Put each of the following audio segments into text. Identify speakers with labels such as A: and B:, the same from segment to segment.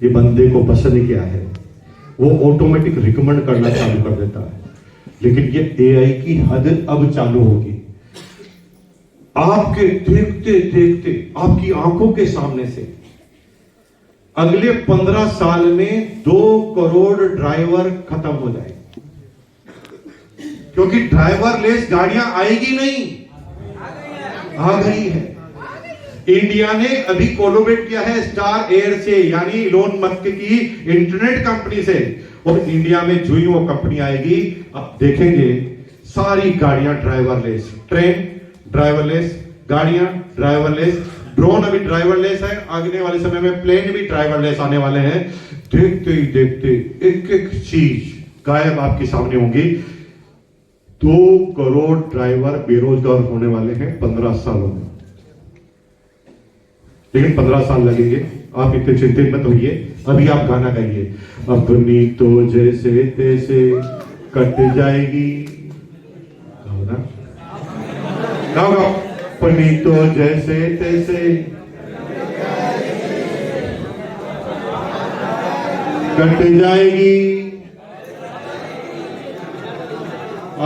A: ये बंदे को पसंद क्या है, वो ऑटोमेटिक रिकमेंड करना चालू कर देता है। लेकिन ये एआई की हद अब चालू होगी। आपके देखते देखते आपकी आंखों के सामने से अगले 15 साल में 2 करोड़ ड्राइवर खत्म हो जाएंगे, क्योंकि ड्राइवरलेस गाड़ियां आएगी नहीं, आ गई है। इंडिया ने अभी कोलैबोरेट किया है स्टार एयर से, यानी इलोन मस्क की इंटरनेट कंपनी से, और इंडिया में जो ही वो कंपनी आएगी अब देखेंगे सारी गाड़ियां ड्राइवरलेस, ट्रेन ड्राइवरलेस, गाड़ियां ड्राइवरलेस, ड्रोन अभी ड्राइवरलेस है, आगे वाले समय में प्लेन भी ड्राइवरलेस आने वाले हैं। देखते ही देखते एक एक चीज गायब आपके सामने होंगी। 2 करोड़ ड्राइवर बेरोजगार होने वाले हैं 15 सालों में, लेकिन 15 साल लगेंगे। आप इतने चिंतित मत होइए, अभी आप गाना गाइए, अपनी तो जैसे तैसे कट जाएगी। गाओ ना, गाओ गाओ, अपनी तो जैसे तैसे कट जाएगी,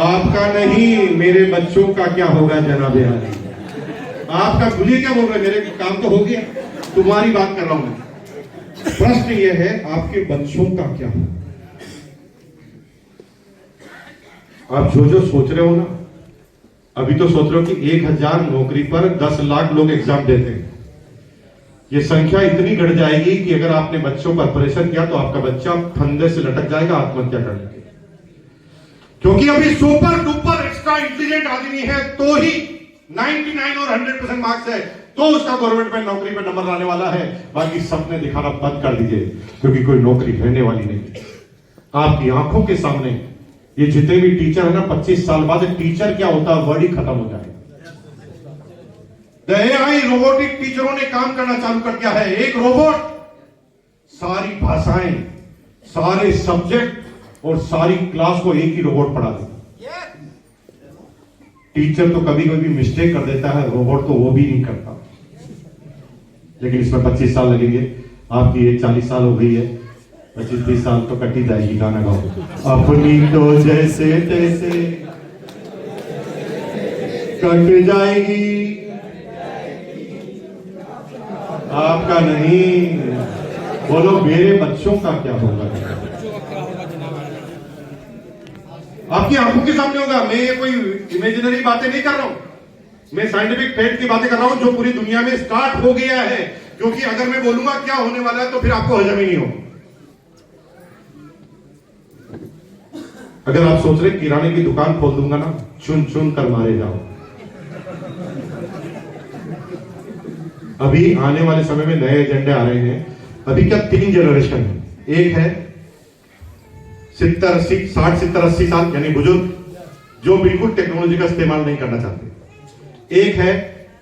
A: आपका नहीं मेरे बच्चों का क्या होगा जनाब बिहारी। आपका भूलिए क्या बोल रहे, मेरे काम तो हो गया, तुम्हारी बात कर रहा हूं मैं। प्रश्न यह है आपके बच्चों का क्या होगा। आप जो जो सोच रहे हो ना, अभी तो सोच रहे हो कि 1000 नौकरी पर 10 लाख लोग एग्जाम देते हैं। ये संख्या इतनी घट जाएगी कि अगर आपने बच्चों पर प्रेशर किया तो आपका बच्चा फंदे से लटक जाएगा, आत्महत्या कर लेगा। क्योंकि अभी सुपर डुपर एक्स्ट्रा इंटेलिजेंट आदमी है तो ही 99 और 100% मार्क्स है तो उसका गवर्नमेंट में नौकरी पर नंबर लाने वाला है। बाकी सपने दिखाना बंद कर दीजिए, क्योंकि कोई नौकरी रहने वाली नहीं। आपकी आंखों के सामने ये जितने भी टीचर है ना, 25 साल बाद टीचर क्या होता है वर्ड ही खत्म हो जाएगा। एआई रोबोटिक टीचरों ने काम करना चालू कर दिया है। एक रोबोट सारी भाषाएं, सारे सब्जेक्ट और सारी क्लास को एक ही रोबोट पढ़ा देता। टीचर तो कभी कभी मिस्टेक कर देता है, रोबोट तो वो भी नहीं करता। लेकिन इसमें 25 साल लगेंगे। आपकी एज 40 साल हो गई है, 25-30 साल तो कट ही जाएगी। गाना गाओ, अपनी तो जैसे तैसे कट जाएगी, आपका नहीं। बोलो मेरे बच्चों का क्या होगा। आपकी आंखों के सामने होगा। मैं ये कोई इमेजिनरी बातें नहीं कर रहा हूं, मैं साइंटिफिक फैक्ट की बातें कर रहा हूं जो पूरी दुनिया में स्टार्ट हो गया है। क्योंकि अगर मैं बोलूंगा क्या होने वाला है तो फिर आपको हजम ही नहीं होगा। अगर आप सोच रहे किराने की दुकान खोल दूंगा ना, चुन चुन कर मारे जाओ। अभी आने वाले समय में नए एजेंडे आ रहे हैं। अभी क्या 3 जनरेशन है। एक है 60-70-80 साल यानी बुजुर्ग, जो बिल्कुल टेक्नोलॉजी का इस्तेमाल नहीं करना चाहते। एक है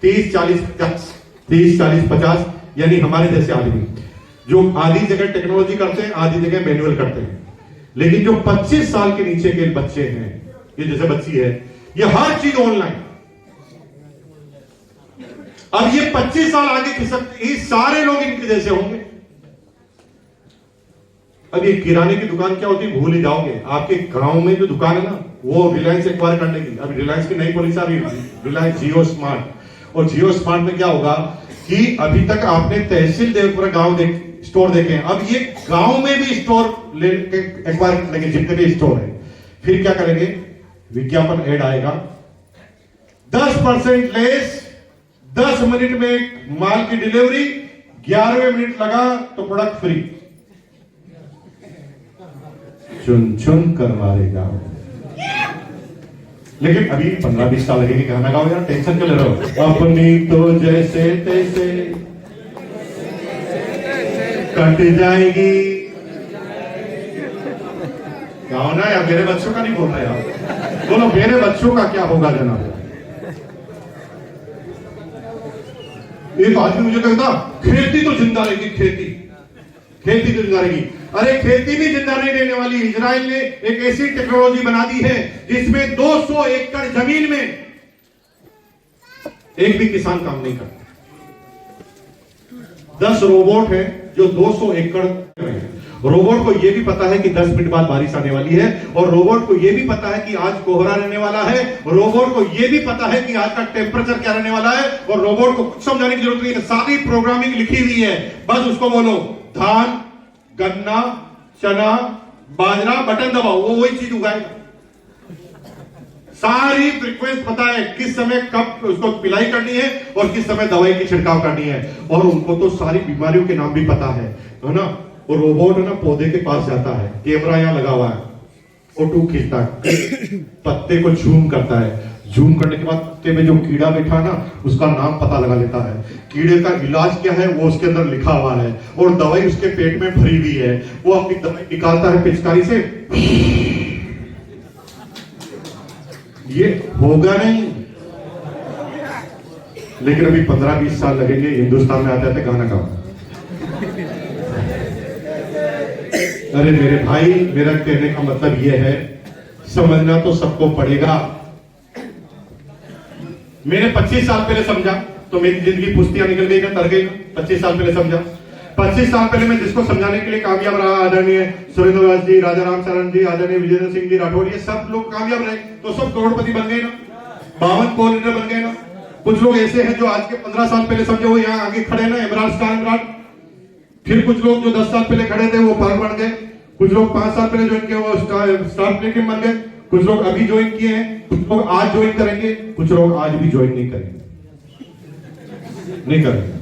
A: 30-40-50 यानी हमारे जैसे आदमी, जो आधी जगह टेक्नोलॉजी करते हैं, आधी जगह मैनुअल करते हैं। लेकिन जो 25 साल के नीचे के बच्चे हैं, ये जैसे बच्ची है, ये हर चीज ऑनलाइन। अब ये 25 साल आगे खिसक, ये सारे लोग इनके जैसे होंगे। अब ये किराने की दुकान क्या होती है भूल ही जाओगे। आपके गांव में जो दुकान है ना, वो रिलायंस एक्वायर करने की, अभी रिलायंस की नई पॉलिसी आ रही है, रिलायंस जियो स्मार्ट। और जियो स्मार्ट में क्या होगा कि अभी तक आपने तहसील पूरा गांव स्टोर देखे हैं, अब ये गांव में भी स्टोर लेके एक्वायर करेंगे, जितने भी स्टोर है। फिर क्या करेंगे, विज्ञापन ऐड आएगा, 10% लेस, 10 मिनट में माल की डिलीवरी, 11वें मिनट लगा तो प्रोडक्ट फ्री। चुन चुन कर मारेगा। लेकिन अभी 15-20 साल लगेंगे। कहना गाओ यार, टेंशन क्यों ले रहे हो। अपनी तो जैसे तैसे कट जाएगी। गाओ ना यार, मेरे बच्चों का नहीं बोल रहे यार, बोलो मेरे बच्चों का क्या होगा जनाब। एक आदमी मुझे कहता खेती तो जिंदा रहेगी, खेती तो जिंदा रहेगी। अरे खेती भी जिंदा नहीं रहने वाली। इजराइल ने एक ऐसी टेक्नोलॉजी बना दी है जिसमें 200 एकड़ जमीन में एक भी किसान काम नहीं करता। 10 रोबोट है जो 200 एकड़ में है। रोबोट को यह भी पता है कि 10 मिनट बाद बारिश आने वाली है, और रोबोट को यह भी पता है कि आज कोहरा रहने वाला है, रोबोट को यह भी पता है कि आज का टेम्परेचर क्या रहने वाला है, और रोबोट को कुछ समझाने की जरूरत नहीं है, सारी प्रोग्रामिंग लिखी हुई है। बस उसको बोलो धान, गन्ना, चना, बाजरा, बटन दबाओ, वो वही चीज उगाएगा। सारी फ्रीक्वेंसी पता है, किस समय कब उसको पिलाई करनी है और किस समय दवाई की छिड़काव करनी है, और उनको तो सारी बीमारियों के नाम भी पता है ना। वो रोबोट है ना, पौधे के पास जाता है, कैमरा यहां लगा हुआ है, फोटो खींचता है, पत्ते को जूम करता है, जूम करने के बाद पत्ते में जो कीड़ा बैठा ना उसका नाम पता लगा लेता है, कीड़े का इलाज क्या है वो उसके अंदर लिखा हुआ है, और दवाई उसके पेट में भरी हुई है। वो अपनी दवाई निकालता है पिचकारी से, ये होगा नहीं, लेकिन अभी 15-20 साल लगेंगे, हिंदुस्तान में आते आते गाना गाओ। अरे मेरे भाई, मेरा कहने का मतलब यह है, समझना तो सबको पड़ेगा। मैंने 25 साल पहले समझा तो मेरी जिंदगी पुस्तियां निकल गई ना, तर गई ना। 25 साल पहले समझा, 25 साल पहले मैं जिसको समझाने के लिए कामयाब रहा, आदरणीय सुरेंद्र दास जी, राजा राम चरण जी, आदरणीय विजेंद्र सिंह जी राठौड़, ये सब लोग कामयाब रहे तो सब करोड़पति बन गए ना, 52 पोल लीडर बन गए ना। कुछ लोग ऐसे हैं जो आज के 15 साल पहले समझे वो यहाँ आगे खड़े ना, इमरान स्टार इमरान। फिर कुछ लोग जो 10 साल पहले खड़े थे वो पार्क बन गए, कुछ लोग 5 साल पहले ज्वाइन किए वो स्टार प्लेटिनम बन गए, कुछ लोग अभी ज्वाइन किए हैं, कुछ लोग आज ज्वाइन करेंगे, कुछ लोग आज भी ज्वाइन नहीं करेंगे, नहीं करेंगे,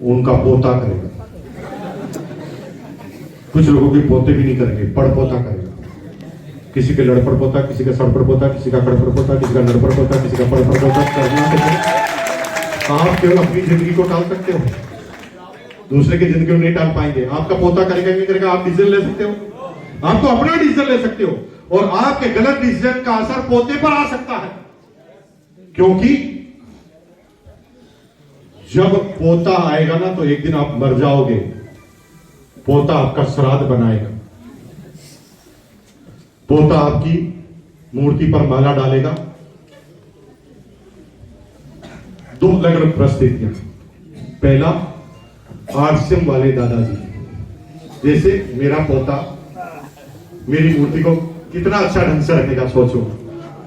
A: उनका पोता करेगा। कुछ लोगों के पोते भी नहीं करेंगे, पड़पोता करेगा। किसी के लड़पड़ पोता, किसी का सड़पड़ पोता, किसी का कड़पड़ पोता, किसी का लड़पड़ पोता, किसी का पड़पड़ पोता करना। आप केवल अपनी जिंदगी को टाल सकते हो, दूसरे की जिंदगी को नहीं टाल पाएंगे। आपका पोता करेगा नहीं करेगा, आप डिसीजन ले सकते हो, आप तो अपना डिसीजन ले सकते हो, और आपके गलत डिसीजन का असर पोते पर आ सकता है, क्योंकि जब पोता आएगा ना तो एक दिन आप मर जाओगे, पोता आपका श्राद्ध बनाएगा, पोता आपकी मूर्ति पर माला डालेगा। दो अलग अलग परिस्थितियां, पहला आरसीएम वाले दादाजी, जैसे मेरा पोता मेरी मूर्ति को कितना अच्छा ढंग से रखेगा, सोचो,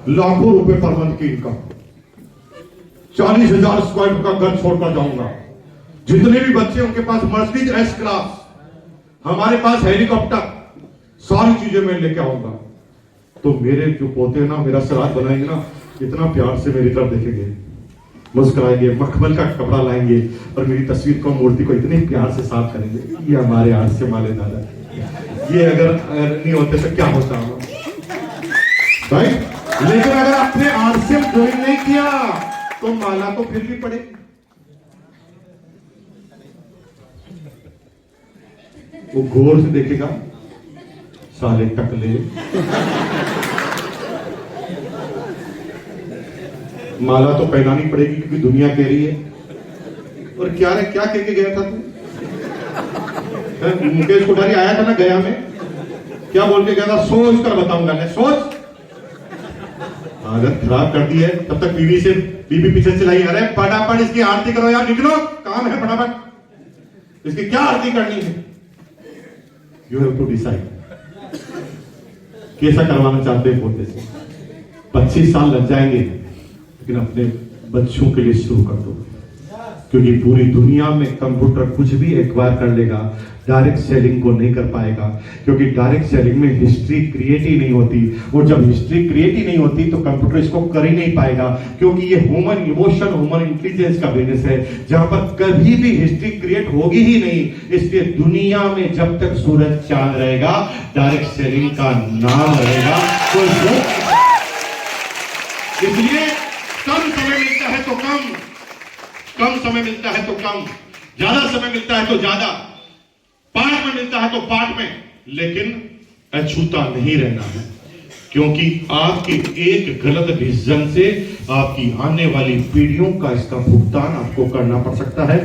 A: लाखों रुपए पर मंथ की इनकम, 40,000 स्क्वायर फुट का घर छोड़कर जाऊंगा, जितने भी बच्चे उनके पास मर्सिडीज एस क्लास, हमारे पास हेलीकॉप्टर, सारी चीजें मैं लेके आऊंगा। तो मेरे जो पोते हैं ना, मेरा श्राद्ध बनाएंगे ना, इतना प्यार से मेरी तरफ देखेंगे, मुस्कुराएंगे, मखमल का कपड़ा लाएंगे और मेरी तस्वीर को, मूर्ति को इतने प्यार से साफ करेंगे। ये हमारे आरसीएम वाले दादा, ये अगर नहीं होते तो क्या होता भाई। लेकिन अगर आपने आरसीएम ज्वाइन नहीं किया तो माला तो फिर भी पड़ेगी। वो गौर से देखेगा, साले टकले, माला तो पहनानी पड़ेगी क्योंकि दुनिया कह रही है। और क्या रे, क्या कह के गया था तू? मुकेश कोठारी आया था ना गया में, क्या बोल के गया था? सोच कर बताऊंगा मैं, सोच। आदत खराब कर दी है, तब तक बीवी से बीबी पीछे चलाई, अरे फटाफट इसकी आरती करो यार, निकलो, काम है फटाफट, इसकी क्या आरती करनी है। यू हैव टू डिसाइड कैसा करवाना चाहते हैं पोते से। 25 साल लग जाएंगे, लेकिन अपने बच्चों के लिए शुरू कर दो, क्योंकि पूरी दुनिया में कंप्यूटर कुछ भी एक्वायर कर लेगा, डायरेक्ट सेलिंग को नहीं कर पाएगा, क्योंकि डायरेक्ट सेलिंग में हिस्ट्री क्रिएट ही नहीं होती, और जब हिस्ट्री क्रिएट ही नहीं होती तो कंप्यूटर इसको कर ही नहीं पाएगा, क्योंकि ये ह्यूमन इमोशन, ह्यूमन इंटेलिजेंस का बिजनेस है, जहां पर कभी भी हिस्ट्री क्रिएट होगी ही नहीं। इसलिए दुनिया में जब तक सूरज चांद रहेगा, डायरेक्ट सेलिंग का नाम रहेगा। इसलिए कम समय मिलता है तो कम समय मिलता है तो कम, ज्यादा समय मिलता है तो ज्यादा, पार्ट में मिलता है तो पार्ट में, लेकिन अछूता नहीं रहना है, क्योंकि आपके एक गलत डिसीजन से आपकी आने वाली पीढ़ियों का इसका भुगतान आपको करना पड़ सकता है।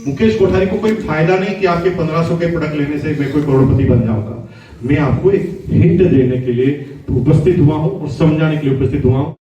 A: मुकेश कोठारी को कोई फायदा नहीं कि आपके 1500 के प्रोडक्ट लेने से मैं कोई करोड़पति बन जाऊंगा। मैं आपको एक हिंट देने के लिए उपस्थित हुआ हूं और समझाने के लिए उपस्थित हुआ हूं।